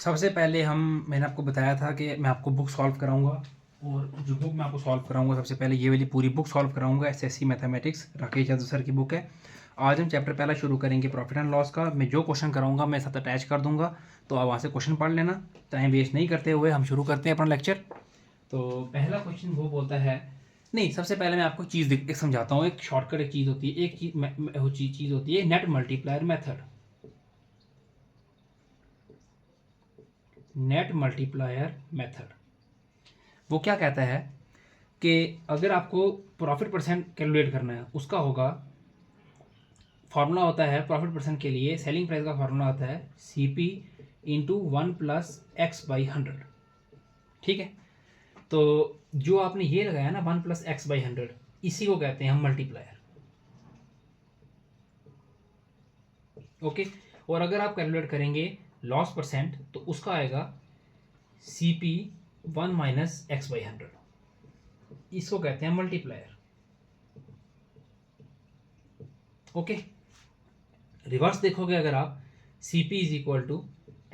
सबसे पहले मैंने आपको बताया था कि मैं आपको बुक सॉल्व कराऊंगा, और जो बुक मैं आपको सॉल्व कराऊंगा सबसे पहले ये वाली पूरी बुक सॉल्व कराऊंगा। SSC mathematics Rakesh Yadav sir की बुक है। आज हम चैप्टर पहला शुरू करेंगे प्रॉफिट एंड लॉस का। मैं जो क्वेश्चन कराऊंगा मैं साथ अटैच कर दूंगा, तो आप वहाँ से क्वेश्चन पढ़ लेना। टाइम वेस्ट नहीं करते हुए हम शुरू करते हैं अपना लेक्चर। तो पहला क्वेश्चन वो बोलता है, नहीं सबसे पहले मैं आपको चीज़ एक समझाता हूँ। एक शॉर्टकट एक चीज़ होती है, एक चीज़ होती है net multiplier method. Net multiplier method वो क्या कहता है कि अगर आपको प्रॉफिट परसेंट कैलकुलेट करना है, उसका होगा फार्मूला होता है प्रॉफिट परसेंट के लिए, सेलिंग प्राइस का फार्मूला होता है CP इंटू 1+X/100। ठीक है, तो जो आपने ये लगाया ना 1+X/100, इसी को कहते हैं हम मल्टीप्लायर। ओके, और अगर आप कैलकुलेट करेंगे लॉस परसेंट तो उसका आएगा CP 1 - X/100। इसको कहते हैं मल्टीप्लायर। ओके, रिवर्स देखोगे अगर आप, CP =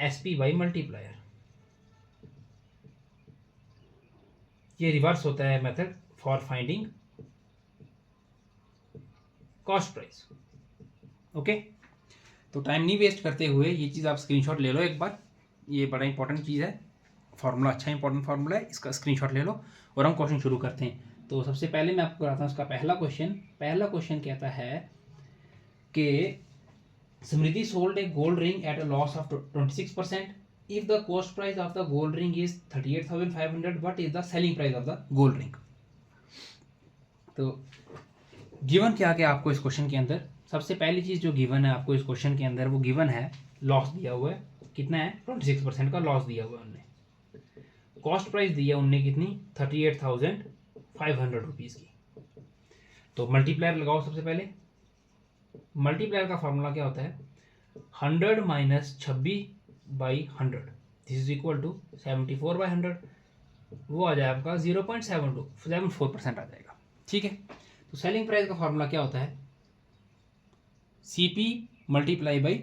SP/मल्टीप्लायर। ये रिवर्स होता है method for finding cost price. Okay, तो टाइम नहीं वेस्ट करते हुए ये चीज़ आप स्क्रीनशॉट ले लो एक बार। ये बड़ा इंपॉर्टेंट चीज़ है, फार्मूला अच्छा इंपॉर्टेंट फार्मूला है, इसका स्क्रीनशॉट ले लो और हम क्वेश्चन शुरू करते हैं। तो सबसे पहले मैं आपको बताता हूँ उसका पहला क्वेश्चन कहता है कि Smriti sold a gold ring at a loss of 26%. If the cost price of the gold ring is 38,500, what is the selling price of the gold ring? तो गिवन क्या क्या आपको इस क्वेश्चन के अंदर, सबसे पहली चीज़ जो गिवन है आपको इस क्वेश्चन के अंदर, वो गिवन है लॉस दिया हुआ है। कितना है? 26% का लॉस दिया हुआ है उनने। कॉस्ट प्राइस दी है उनने कितनी? 38,500 रुपीज़ की। तो मल्टीप्लायर लगाओ सबसे पहले। मल्टीप्लायर का फॉर्मूला क्या होता है? 100 - 26/100, दिस इज इक्वल टू 74/100। वो आ जाए आपका 0.74% आ जाएगा। ठीक है, तो सेलिंग प्राइस का फॉर्मूला क्या होता है? CP ×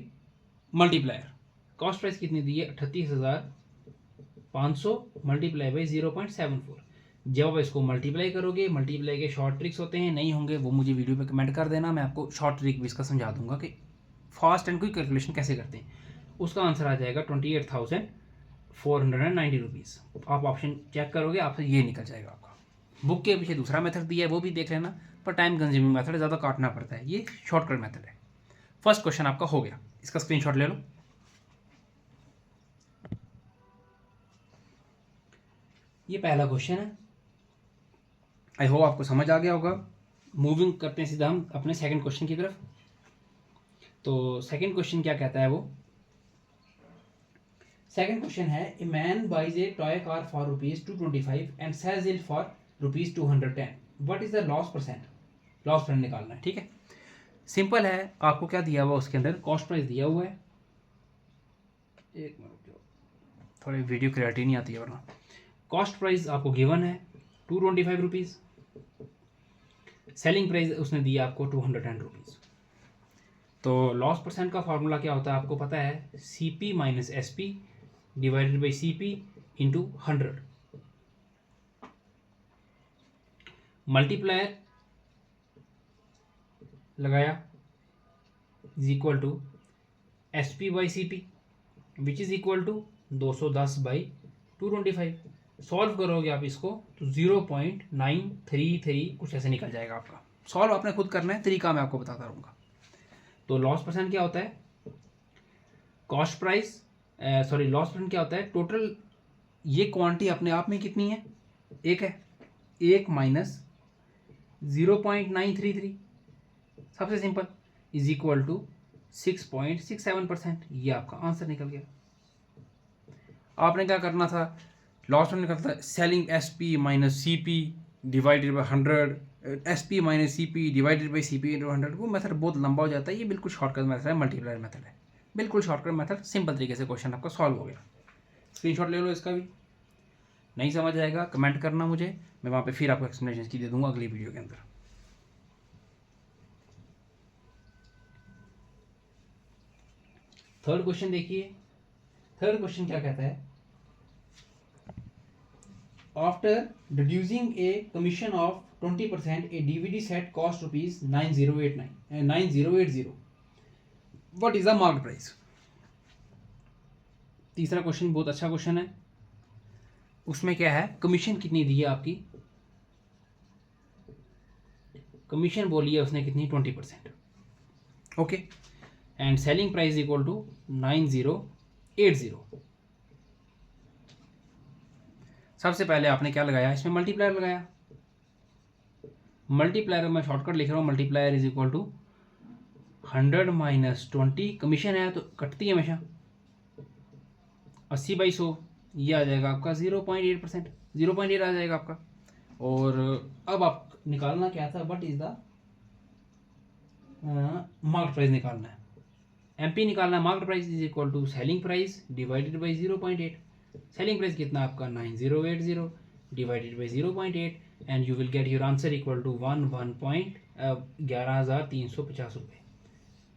multiplier. कॉस्ट प्राइस कितनी दी है? 38,500 × 0.74। जब आप इसको मल्टीप्लाई करोगे, मल्टीप्लाई के शॉर्ट ट्रिक्स होते हैं, नहीं होंगे वो मुझे वीडियो पे कमेंट कर देना, मैं आपको शॉर्ट ट्रिक भी इसका समझा दूंगा कि फास्ट एंड क्विक कैलकुलेशन कैसे करते हैं। उसका आंसर आ जाएगा 28,490 रुपीज़। आप ऑप्शन चेक करोगे, आपसे ये निकल जाएगा आपका। बुक के पीछे दूसरा मेथड दिया है, वो भी देख लेना, पर टाइम कंज्यूमिंग मेथड है, ज़्यादा काटना पड़ता है, ये शॉर्टकट मेथड है। फर्स्ट क्वेश्चन आपका हो गया, इसका स्क्रीनशॉट ले लो। ये पहला क्वेश्चन है, आई होप आपको समझ आ गया होगा। मूविंग करते हैं सीधा हम अपने सेकंड क्वेश्चन की तरफ। तो सेकंड क्वेश्चन क्या कहता है वो? सेकंड क्वेश्चन है, a man buys a toy car for ₹225 and sells it for ₹210। What is the loss percent? Loss percent निकालना है। ठीक है, सिंपल है। आपको क्या दिया हुआ उसके अंदर? कॉस्ट प्राइस दिया हुआ है। एक मिनट, थोड़ी वीडियो क्लैरिटी नहीं आती है वरना। कॉस्ट प्राइस आपको गिवन है 225 रुपीज़। सेलिंग प्राइस उसने दिया आपको 210 रुपीज़। तो लॉस परसेंट का फॉर्मूला क्या होता है आपको पता है? CP - SP / CP × 100। मल्टीप्लायर लगाया is equal to SP/CP which is equal to 210/225। Solve करोगे आप इसको तो 0.933 कुछ ऐसे निकल जाएगा आपका। सॉल्व आपने खुद करना है, तरीका मैं आपको बताता रहूँगा। तो लॉस परसेंट क्या होता है? Cost price sorry loss percent क्या होता है? टोटल ये क्वांटिटी अपने आप में कितनी है? एक है, 1 - 0.933, सबसे सिंपल, इज इक्वल टू 6.67%। ये आपका आंसर निकल गया। आपने क्या करना था? लॉस में निकलता है selling SP - CP / 100, SP - CP / CP × 100। वो मेथड बहुत लंबा हो जाता है, ये बिल्कुल शॉर्टकट मेथड है, मल्टीप्लायर मेथड है, बिल्कुल शॉर्टकट मेथड। सिंपल तरीके से क्वेश्चन आपका सॉल्व हो गया। स्क्रीनशॉट ले लो इसका भी। नहीं समझ आएगा कमेंट करना मुझे, मैं वहाँ पे फिर आपको एक्सप्लेनेशन की दे दूंगा अगली वीडियो के अंदर। थर्ड क्वेश्चन देखिए। थर्ड क्वेश्चन क्या कहता है, after deducing a commission of 20% a DVD set cost rupees 9080 what is the market price. तीसरा क्वेश्चन बहुत अच्छा क्वेश्चन है, उसमें क्या है, कमीशन कितनी दी है आपकी, कमीशन बोली है उसने कितनी 20%, okay, and selling price equal to 9080। सबसे पहले आपने क्या लगाया, इसमें मल्टीप्लायर लगाया, मल्टीप्लायर मैं शॉर्टकट लिख रहा हूँ, multiplier is equal to 100 minus 20, commission है तो कटती है हमेशा, 80/100, ये आ जाएगा आपका 0.8%, 0.8 आ जाएगा आपका। और अब आप निकालना क्या था, what is the market price निकालना है, एमपी निकालना है। Market price is equal to selling price divided by 0.8, selling price कितना आपका 9080 divided by 0.8 and you will get your answer equal to 11,350 रुपये।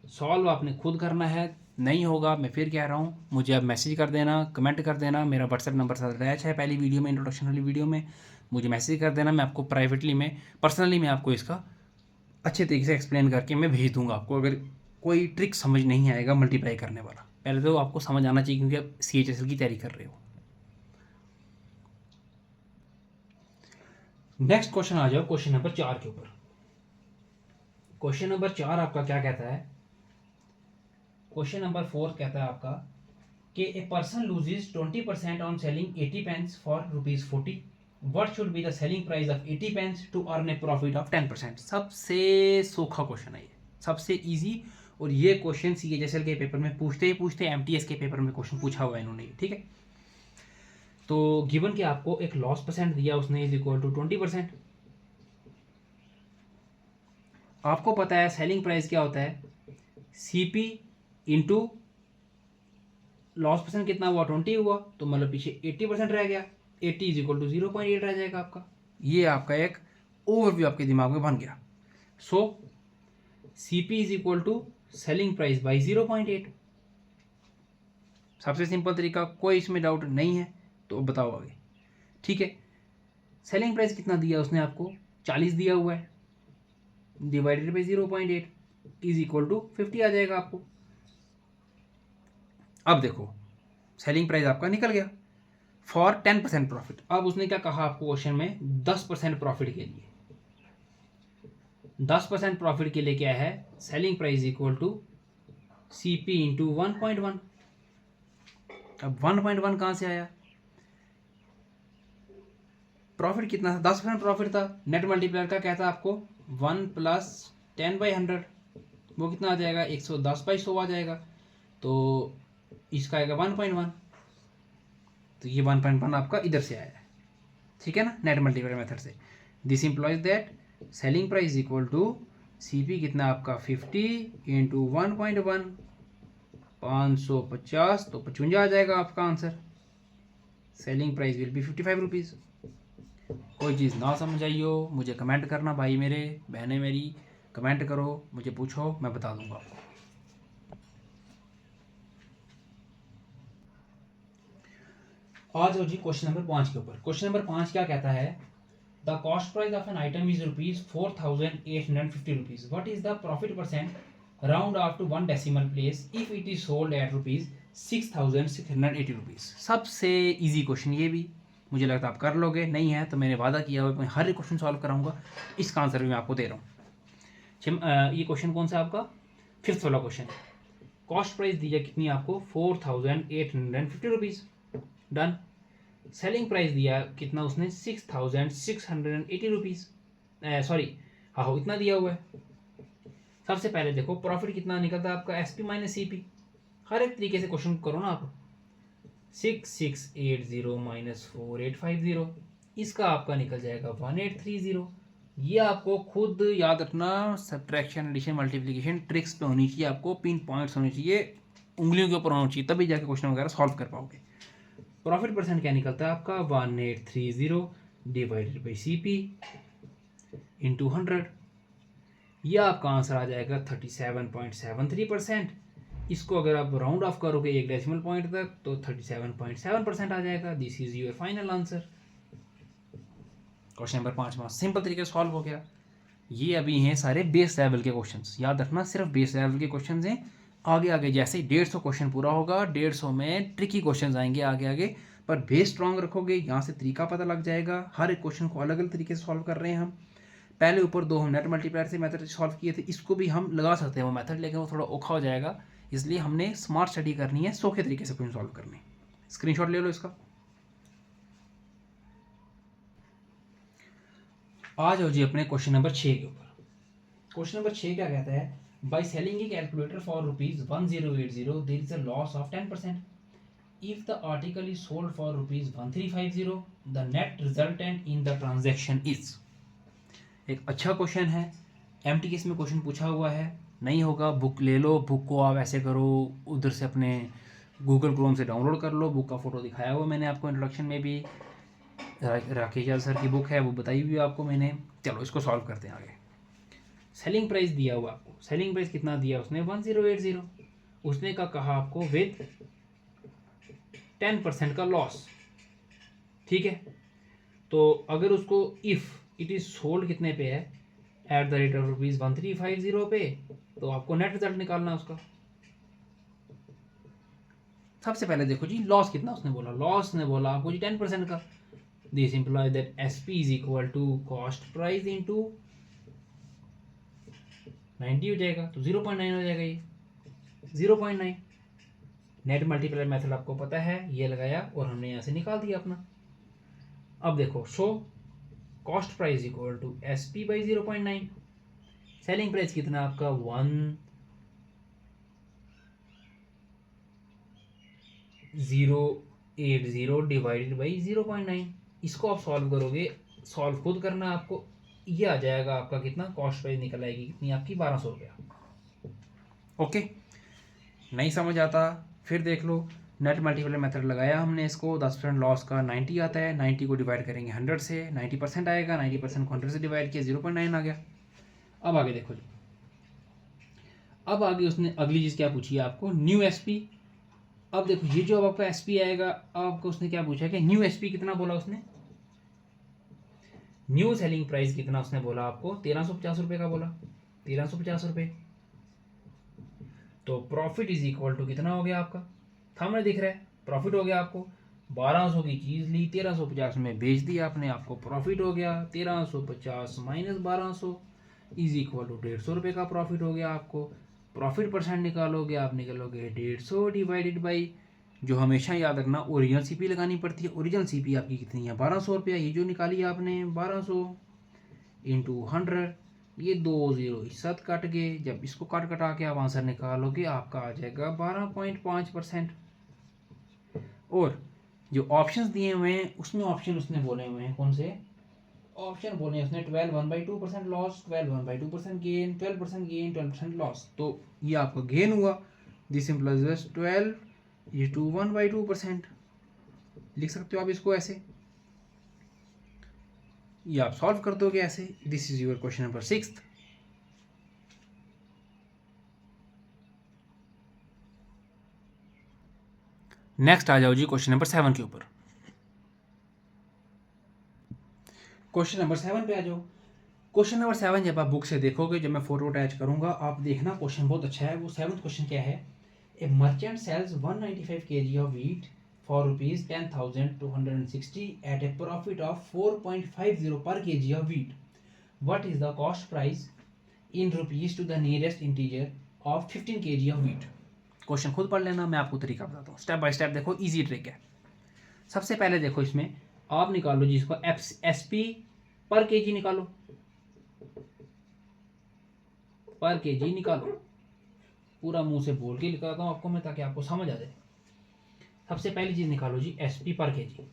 सॉल्व आपने खुद करना है, नहीं होगा मैं फिर कह रहा हूँ, मुझे आप मैसेज कर देना, कमेंट कर देना, मेरा व्हाट्सएप नंबर साथ अटैच है पहली वीडियो में, इंट्रोडक्शन वाली वीडियो में, मुझे मैसेज कर देना, मैं आपको प्राइवेटली में पर्सनली मैं आपको इसका अच्छे तरीके से एक्सप्लेन करके मैं भेज दूंगा आपको। अगर कोई ट्रिक समझ नहीं आएगा मल्टीप्लाई करने वाला, पहले तो आपको समझ आना चाहिए क्योंकि आप CHSL की तैयारी कर रहे हो। नेक्स्ट क्वेश्चन आ जाओ क्वेश्चन नंबर 4 के ऊपर। क्वेश्चन नंबर 4 आपका क्या कहता है, क्वेश्चन नंबर 4 कहता है आपका कि a person loses 20% on selling 80 pence for ₹40, what should be the selling price of 80 pence to earn a profit of 10%। सबसे सूखा क्वेश्चन है ये, सबसे इजी, और ये क्वेश्चन CHSL के पेपर में पूछते ही पूछते, MTS के पेपर में क्वेश्चन पूछा हुआ है इन्होंने, ठीक है। तो गिवन कि आपको एक लॉस परसेंट दिया उसने इज इक्वल टू 20%, आपको पता है सेलिंग प्राइस क्या होता है, CP इंटू लॉस परसेंट कितना हुआ 20 हुआ, तो मतलब पीछे 80% रह गया, 80 इज इक्वल टू 0.8 रह जाएगा आपका। ये आपका एक ओवरव्यू आपके दिमाग में बन गया। So CP is equal to selling price by 0.8, सबसे सिंपल तरीका, कोई इसमें डाउट नहीं है तो बताओ आगे, ठीक है। सेलिंग प्राइस कितना दिया उसने आपको, 40 दिया हुआ है, divided by 0.8 is equal to 50 आ जाएगा आपको। अब देखो सेलिंग प्राइस आपका निकल गया फॉर 10% प्रॉफिट। अब उसने क्या कहा आपको क्वेश्चन में, 10% प्रॉफिट के लिए, 10% प्रॉफिट के लिए क्या है, selling price equal to CP into 1.1। अब 1.1 कहाँ से आया, प्रॉफिट कितना था, 10% प्रॉफिट था, नेट मल्टीप्लायर का क्या था आपको 1 + 10/100, वो कितना आ जाएगा 110/100 आ जाएगा, तो इसका आएगा 1.1, तो ये 1.1 आपका इधर से आया है, ठीक है ना, नेट मल्टीप्लायर मेथड से। This implies that selling price equal to CP कितना आपका 50 इंटू 1.1, 550, तो 55 आ जाएगा आपका answer. Selling price will be 55 rupees. कोई चीज़ ना समझ आई हो मुझे कमेंट करना, भाई मेरे बहनें मेरी, कमेंट करो, मुझे पूछो, मैं बता दूंगा आपको। आ जाओ जी क्वेश्चन नंबर 5 के ऊपर। क्वेश्चन नंबर 5 क्या कहता है, the cost price of an item is ₹4,850, what is the profit percent round off to 1 decimal place if it is sold at ₹6,680। सबसे इजी क्वेश्चन ये भी, मुझे लगता है आप कर लोगे, नहीं है तो मैंने वादा किया हुआ मैं हर एक क्वेश्चन सॉल्व कराऊंगा, इसका आंसर भी मैं आपको दे रहा हूँ। ये क्वेश्चन कौन सा आपका 5th वाला क्वेश्चन है। कॉस्ट प्राइस दी है कितनी आपको 4,850 रुपीज़, डन। सेलिंग प्राइस दिया कितना उसने 6,680 रुपीज़, सॉरी हाँ इतना दिया हुआ है। सबसे पहले देखो प्रॉफिट कितना निकलता है आपका SP माइनस CP, हर एक तरीके से क्वेश्चन करो ना आप। 6,680 माइनस 4,850, इसका आपका निकल जाएगा 1,830। ये आपको खुद याद रखना, सब्ट्रैक्शन एडिशन मल्टीप्लिकेशन ट्रिक्स पे होनी चाहिए, आपको पिन पॉइंट्स होने चाहिए, उंगलियों के ऊपर होना चाहिए, तभी जाके क्वेश्चन वगैरह सॉल्व कर पाओगे। प्रॉफिट परसेंट क्या निकलता है आपका 1,830 डिवाइडेड बाई CP इंटू 100, यह आपका आंसर आ जाएगा 37.73%। इसको अगर आप राउंड ऑफ करोगे एक डेसिमल पॉइंट तक तो 37.7% आ जाएगा। This is your final answer. Question number 5 simple तरीके से सॉल्व हो गया। ये अभी हैं सारे बेस लेवल के क्वेश्चंस, याद रखना सिर्फ बेस लेवल के क्वेश्चंस हैं। आगे आगे जैसे 150 क्वेश्चन पूरा होगा 150 में ट्रिकी क्वेश्चंस आएंगे आगे आगे, पर बेस स्ट्रांग रखोगे यहाँ से तरीका पता लग जाएगा। हर एक क्वेश्चन को अलग अलग तरीके से सॉल्व कर रहे हैं हम। पहले ऊपर दो हम नेट मल्टीप्लायर से मेथड सॉल्व किए थे, इसको भी हम लगा सकते हैं वो मेथड, लेकिन वो थोड़ा औखा हो जाएगा, इसलिए हमने स्मार्ट स्टडी करनी है, सौखे तरीके से क्वेश्चन सॉल्व करने। स्क्रीनशॉट ले लो इसका। आ जाओ जी अपने क्वेश्चन नंबर 6 के ऊपर। क्वेश्चन नंबर 6 क्या कहता है, by selling a calculator for ₹1080 there is a loss of 10%। If the article is sold for ₹1350 the net resultant in the transaction is. एक अच्छा क्वेश्चन है, एमटीएस में क्वेश्चन पूछा हुआ है। नहीं होगा बुक ले लो, बुक को आप ऐसे करो उधर से अपने गूगल क्रोम से डाउनलोड कर लो। बुक का फोटो दिखाया हुआ मैंने आपको इंट्रोडक्शन में भी, राकेश यादव सर की बुक है वो बताई हुई है आपको मैंने। चलो इसको सॉल्व करते हैं आगे। सेलिंग प्राइस दिया हुआ आपको, सेलिंग प्राइस कितना दिया उसने 1080, उसने का कहा आपको विद 10% का लॉस। ठीक है, तो अगर उसको इफ इट इज सोल्ड कितने पे है एट द रेट ऑफ ₹1350 पे, तो आपको नेट रिजल्ट निकालना उसका। सबसे पहले देखो जी लॉस कितना उसने बोला, लॉस ने बोला आपको जी 10% का। This implies that SP is equal to cost price into 90 हो जाएगा, तो 0.9 हो जाएगा ये 0.9। नेट मल्टीप्लायर मेथड आपको पता है, ये लगाया और हमने यहाँ से निकाल दिया अपना। अब देखो so cost price equal to SP by 0.9। Selling price कितना आपका 1080 डिवाइडेड बाई 0.9। इसको आप सॉल्व करोगे, सॉल्व खुद करना आपको, ये आ जाएगा आपका कितना, कॉस्ट प्राइस निकल आएगी कितनी आपकी 1200 रुपया। ओके, नहीं समझ आता फिर देख लो। नेट मल्टीप्लायर मेथड लगाया हमने, इसको 10% लॉस का 90 आता है, 90 को डिवाइड करेंगे 100 से, 90% आएगा, 90% को 100 से डिवाइड किया 0.9 आ गया। अब आगे देखो जी, अब आगे उसने अगली चीज़ क्या पूछी है आपको, न्यू SP। अब देखो ये जो अब आपका SP आएगा, आपको उसने क्या पूछा कि न्यू SP कितना बोला उसने, न्यू सेलिंग प्राइस कितना उसने बोला आपको 1350 रुपये का बोला, 1350 रुपये। तो प्रॉफिट इज इक्वल टू कितना हो गया आपका, सामने दिख रहा है प्रॉफिट हो गया आपको। 1200 की चीज़ ली 1350 में बेच दी आपने, आपको प्रॉफिट हो गया 1350 माइनस 1200 इज इक्वल टू 150 रुपये का प्रॉफिट हो गया आपको। प्रॉफिट परसेंट निकालोगे आप, निकालोगे 150 डिवाइडेड बाई, जो हमेशा याद रखना ओरिजिनल CP लगानी पड़ती है। ओरिजिनल CP आपकी कितनी है 1200 रुपया, ये जो निकाली आपने 1200 इंटू 100, ये 2 0 इस साथ कट गए। जब इसको काट कटा के आप आंसर निकालोगे आपका आ जाएगा 12.5%। और जो ऑप्शंस दिए हुए हैं उसमें ऑप्शन उसने बोले हुए हैं, कौन से ऑप्शन बोले हैं उसने, 12 1/2% लॉस, 12 1/2% गेन, 12% गेन, 12% लॉस। तो ये आपका गेन हुआ, दिस इम्प्लाइज 12 ये 1/2%। लिख सकते हो आप इसको ऐसे, ये आप सॉल्व कर दोगे ऐसे। This is your question number 6। Next आ जाओ जी क्वेश्चन नंबर 7 के ऊपर। क्वेश्चन नंबर 7 पे आ जाओ। क्वेश्चन नंबर 7 जब आप बुक से देखोगे, जब मैं फोटो अटैच करूंगा आप देखना, क्वेश्चन बहुत अच्छा है। वो 7th क्वेश्चन क्या है, a merchant sells 195 kg of wheat for ₹10,260 at a profit of 4.50 per kg of wheat. What is the cost price in rupees to the nearest integer of 15 kg of wheat. Question खुद पढ़ लेना, मैं आपको तरीका बताता हूँ step by step. देखो easy trick है। सबसे पहले देखो इसमें आप निकालो जी इसको SP पर केजी निकालो, पर केजी निकालो। पूरा मुंह से बोल के निकालता हूँ आपको मैं ताकि आपको समझ आ जाए। सबसे पहली चीज निकालो जी SP पर केजी।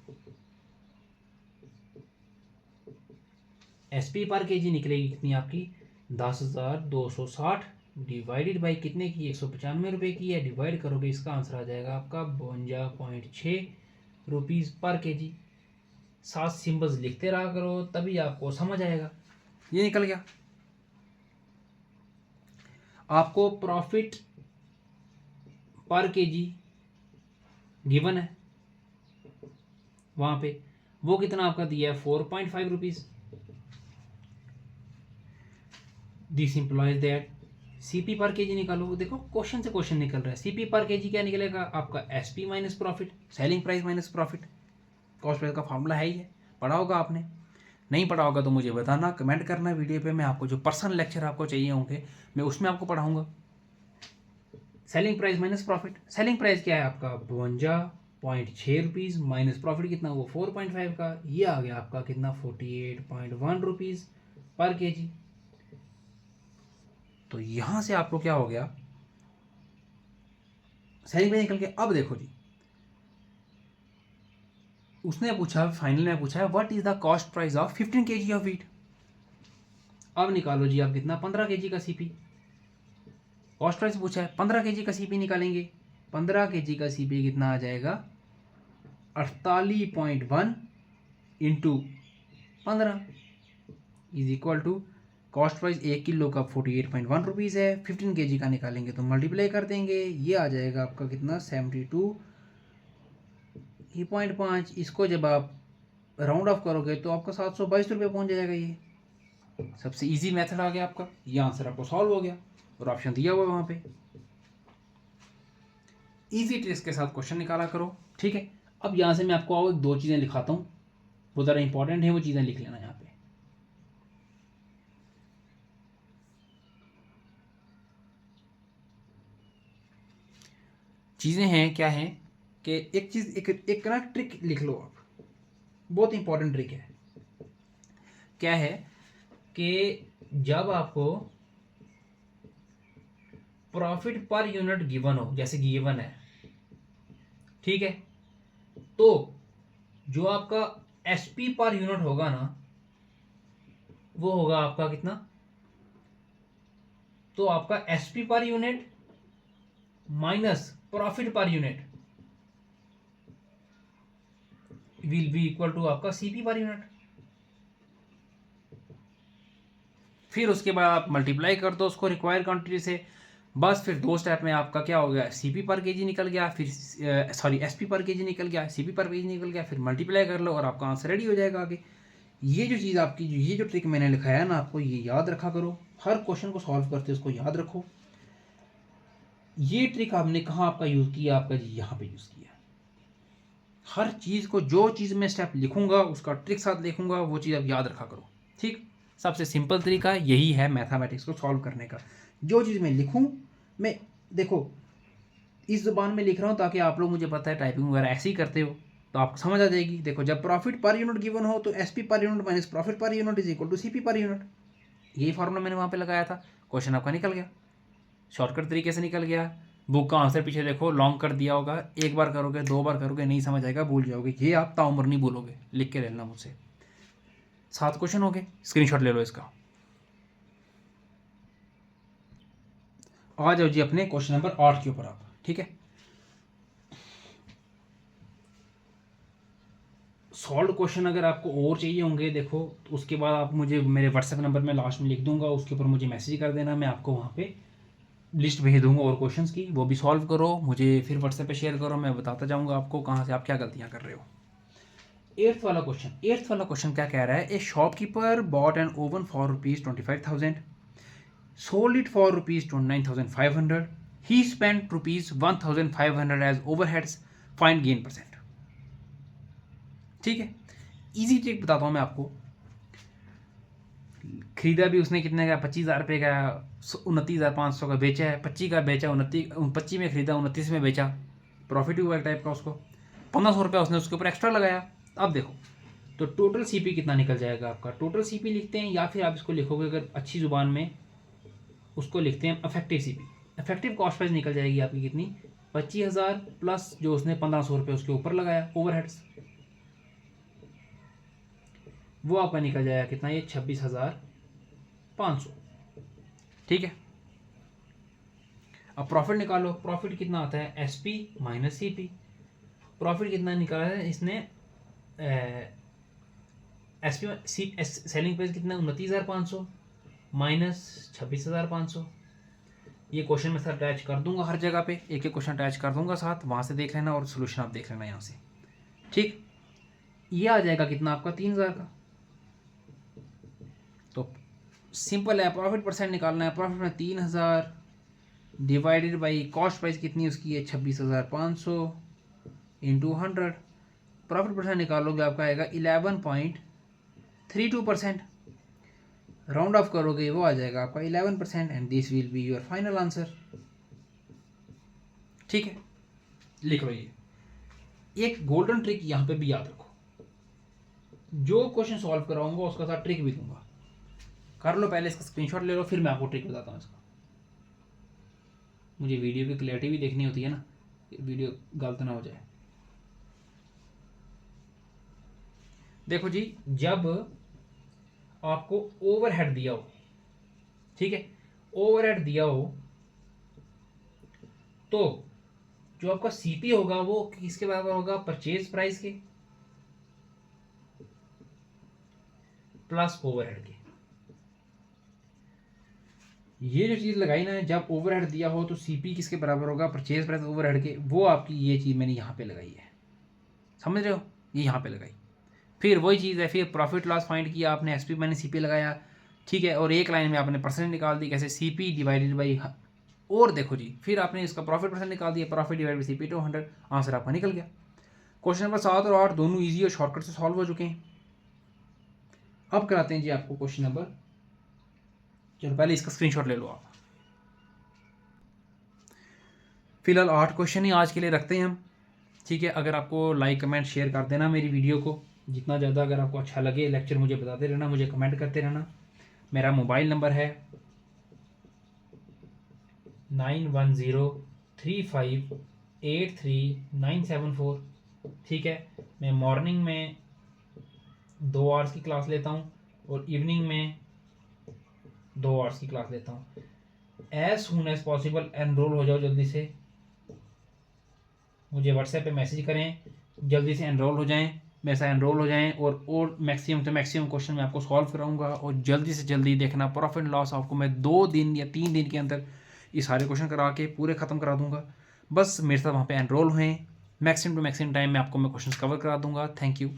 SP पर केजी निकलेगी कितनी आपकी 10,260 डिवाइडेड बाई कितने की 195 रुपये की है, डिवाइड करोगे इसका आंसर आ जाएगा आपका 52.6 रुपीज़ पर केजी। 7 सिंबल्स लिखते रहा करो तभी आपको समझ आएगा। ये निकल गया। आपको प्रॉफिट पर केजी गिवन है वहां पे, वो कितना आपका दिया है 4.5 rupees. This employees that CP पर केजी निकालो। देखो क्वेश्चन से क्वेश्चन निकल रहा है। सीपी पर केजी क्या निकलेगा आपका, SP minus profit, selling price minus profit. Cost price का फॉर्मूला है ही है, पढ़ा होगा आपने। नहीं पढ़ा होगा तो मुझे बताना, कमेंट करना वीडियो पे। मैं आपको जो पर्सनल लेक्चर आपको चाहिए होंगे मैं उसमें आपको पढ़ाऊंगा। Selling price minus profit, selling price क्या है आपका 52.6 रुपीज़ माइनस प्रॉफिट कितना वो 4.5 का, ये आ गया आपका कितना 48.1 रुपीज़ पर केजी। तो यहां से आपको क्या हो गया, सेलिंग प्राइस निकल के। अब देखो जी, उसने पूछा, फाइनल में पूछा है what is the cost price of 15 kg of wheat. अब निकालो जी आप कितना 15 kg का सीपी। कॉस्ट प्राइस पूछा है, 15 kg का सीपी निकालेंगे। 15 kg का सीपी कितना आ जाएगा 48.1 into 15 is equal to cost price 1 kilo का 48.1 रुपीज़ है। 15 kg का निकालेंगे तो मल्टीप्लाई कर देंगे, ये आ जाएगा आपका कितना 72.5। इसको जब आप राउंड ऑफ करोगे तो आपका 722 रुपये पहुंच जाएगा। ये सबसे इजी मेथड आ गया आपका, ये आंसर आपको सॉल्व हो गया और ऑप्शन दिया हुआ है वहां पे। इजी ट्रिक्स के साथ क्वेश्चन निकाला करो, ठीक है। अब यहां से मैं आपको और 2 चीजें लिखाता हूं, वो ज़रा इंपॉर्टेंट है, वो चीजें लिख लेना यहाँ पे। चीजें हैं क्या हैं कि एक चीज एक ना ट्रिक लिख लो आप, बहुत इंपॉर्टेंट ट्रिक है। क्या है कि जब आपको प्रॉफिट पर यूनिट गिवन हो, जैसे गिवन है, ठीक है, तो जो आपका एसपी पर यूनिट होगा ना वो होगा आपका कितना, तो आपका SP per unit minus profit per unit will be equal to आपका सीपी पर यूनिट। फिर उसके बाद आप मल्टीप्लाई कर दो उसको रिक्वायर्ड क्वांटिटी से, बस फिर 2 स्टेप में आपका क्या हो गया, सीपी पर केजी निकल गया, फिर सॉरी एसपी पर केजी निकल गया, सीपी पर केजी निकल गया, फिर मल्टीप्लाई कर लो और आपका आंसर रेडी हो जाएगा आगे। ये जो चीज़ आपकी ये जो ट्रिक मैंने लिखाया है ना, आपको ये याद रखा करो। हर क्वेश्चन को सॉल्व करते उसको याद रखो। ये ट्रिक आपने कहाँ आपका यूज़ किया, आपका जी यहाँ पे यूज़ किया। हर चीज़ को, जो चीज़ मैं स्टेप लिखूंगा उसका ट्रिक साथ लिखूंगा, वो चीज़ आप याद रखा करो, ठीक। सबसे सिंपल तरीका यही है मैथमेटिक्स को सॉल्व करने का। जो चीज़ मैं लिखूं, मैं देखो इस ज़ुबान में लिख रहा हूँ ताकि आप लोग, मुझे पता है टाइपिंग वगैरह ऐसे ही करते हो तो आपको समझ आ जाएगी। देखो जब प्रॉफिट पर यूनिट गिवन हो तो SP per unit minus profit per unit is equal to CP per unit. यही फॉर्मूला मैंने वहाँ पे लगाया था, क्वेश्चन आपका निकल गया, शॉर्टकट तरीके से निकल गया। बुक का आंसर पीछे देखो लॉन्ग कर दिया होगा, एक बार करोगे 2 बार करोगे नहीं समझ आएगा, भूल जाओगे। ये आप ताउम्र नहीं भूलोगे, लिख के लेना मुझसे। 7 क्वेश्चन हो गए, स्क्रीनशॉट ले लो इसका। आ जाओ जी अपने क्वेश्चन नंबर 8 के ऊपर आप, ठीक है। सॉल्व क्वेश्चन अगर आपको और चाहिए होंगे देखो, तो उसके बाद आप मुझे मेरे व्हाट्सएप नंबर में लास्ट में लिख दूंगा, उसके ऊपर मुझे मैसेज कर देना, मैं आपको वहाँ पे लिस्ट भेज दूंगा और क्वेश्चंस की, वो भी सॉल्व करो, मुझे फिर व्हाट्सएप पे शेयर करो, मैं बताता जाऊँगा आपको कहाँ से आप क्या गलतियाँ कर रहे हो। 8th वाला क्वेश्चन क्या कह रहा है, ए shopkeeper bot N oven for ₹25,000, sold it for ₹29,500, he spent ₹1,500 as overheads, find gain %। ठीक है, इजी ट्रिक बताता हूँ मैं आपको। खरीदा भी उसने कितने का, 25,000 रुपये का, 29,500 का बेचा है, 25 का बेचा, 25 में खरीदा, 29 में बेचा, प्रॉफिट हुआ एक टाइप का उसको। 1,500 रुपया उसने उसके ऊपर एक्स्ट्रा लगाया। अब देखो तो टोटल सीपी कितना निकल जाएगा आपका, टोटल सीपी लिखते हैं या फिर आप इसको लिखोगे अगर अच्छी जुबान में उसको लिखते हैं effective CP. Effective cost price निकल जाएगी आपकी कितनी 25,000 प्लस जो उसने 1,500 रुपये उसके ऊपर लगाया ओवरहेड्स, वो आपका निकल जाएगा कितना, ये 26,500, ठीक है। अब प्रॉफिट निकालो, प्रॉफिट कितना आता है एसपी माइनस सीपी। प्रॉफिट कितना निकाला है इसने, एसपी सेलिंग प्राइस कितना 29,500 माइनस 26,500, ये क्वेश्चन मैं सर अटैच कर दूंगा हर जगह पे, एक एक क्वेश्चन अटैच कर दूंगा साथ, वहाँ से देख लेना और सोल्यूशन आप देख लेना यहाँ से। ठीक, ये आ जाएगा कितना आपका 3000 का। तो सिंपल है, प्रॉफिट परसेंट निकालना है। प्रॉफिट में 3000 डिवाइडेड बाई कॉस्ट प्राइस कितनी उसकी है 26,500 इंटू 100। प्रॉफिट परसेंट निकालोगे आपका आएगा 11.32%। राउंड ऑफ करोगे वो आ जाएगा आपका 11% and this will be your final answer. ठीक है, लिख लो। ये एक गोल्डन ट्रिक यहाँ पे भी याद रखो, जो क्वेश्चन सॉल्व कराऊंगा उसका साथ ट्रिक भी दूंगा, कर लो पहले इसका स्क्रीनशॉट ले लो, फिर मैं आपको ट्रिक बताता हूँ इसका। मुझे वीडियो की क्लैरिटी भी देखनी होती है ना, वीडियो गलत ना हो जाए। देखो जी, जब आपको ओवरहेड दिया हो, ठीक है, ओवरहेड दिया हो तो जो आपका सीपी होगा वो किसके बराबर होगा, परचेज प्राइस के प्लस ओवरहेड के। ये जो चीज़ लगाई ना, जब ओवरहेड दिया हो तो सीपी किसके बराबर होगा, परचेज प्राइस ओवरहेड के, वो आपकी ये चीज़ मैंने यहाँ पे लगाई है, समझ रहे हो, ये यहाँ पे लगाई। फिर वही चीज़ है, फिर प्रॉफिट लॉस फाइंड किया आपने, एसपी मैंने सीपी लगाया, ठीक है, और एक लाइन में आपने परसेंट निकाल दी, कैसे, सीपी डिवाइडेड बाई, और देखो जी, फिर आपने इसका प्रॉफिट परसेंट निकाल दिया, profit divide by CP 200, answer आपका निकल गया। क्वेश्चन नंबर 7 और 8 दोनों ईजी और शॉर्टकट से सॉल्व हो चुके हैं। अब कराते हैं जी आपको क्वेश्चन नंबर, चलो पहले इसका स्क्रीनशॉट ले लो आप। फिलहाल 8 क्वेश्चन ही आज के लिए रखते हैं हम, ठीक है। अगर आपको लाइक कमेंट शेयर कर देना मेरी वीडियो को जितना ज़्यादा, अगर आपको अच्छा लगे लेक्चर मुझे बताते रहना, मुझे कमेंट करते रहना। मेरा मोबाइल नंबर है 9103583974, ठीक है। मैं मॉर्निंग में 2 आवर्स की क्लास लेता हूँ और इवनिंग में 2 आवर्स की क्लास लेता हूँ। As soon as possible enrol हो जाओ, जल्दी से मुझे व्हाट्सएप पे मैसेज करें, जल्दी से एनरोल हो जाएं, मेरे साथ एनरोल हो जाएं, और मैक्सिमम तो मैक्सिमम क्वेश्चन मैं आपको सॉल्व कराऊंगा। और जल्दी से जल्दी देखना, प्रॉफिट लॉस आपको मैं 2 दिन या 3 दिन के अंदर ये सारे क्वेश्चन करा के पूरे ख़त्म करा दूंगा। बस मेरे साथ वहाँ पे एनरोल हुए, मैक्सिमम टू मैक्सिमम टाइम में आपको मैं क्वेश्चन कवर करा दूंगा। Thank you.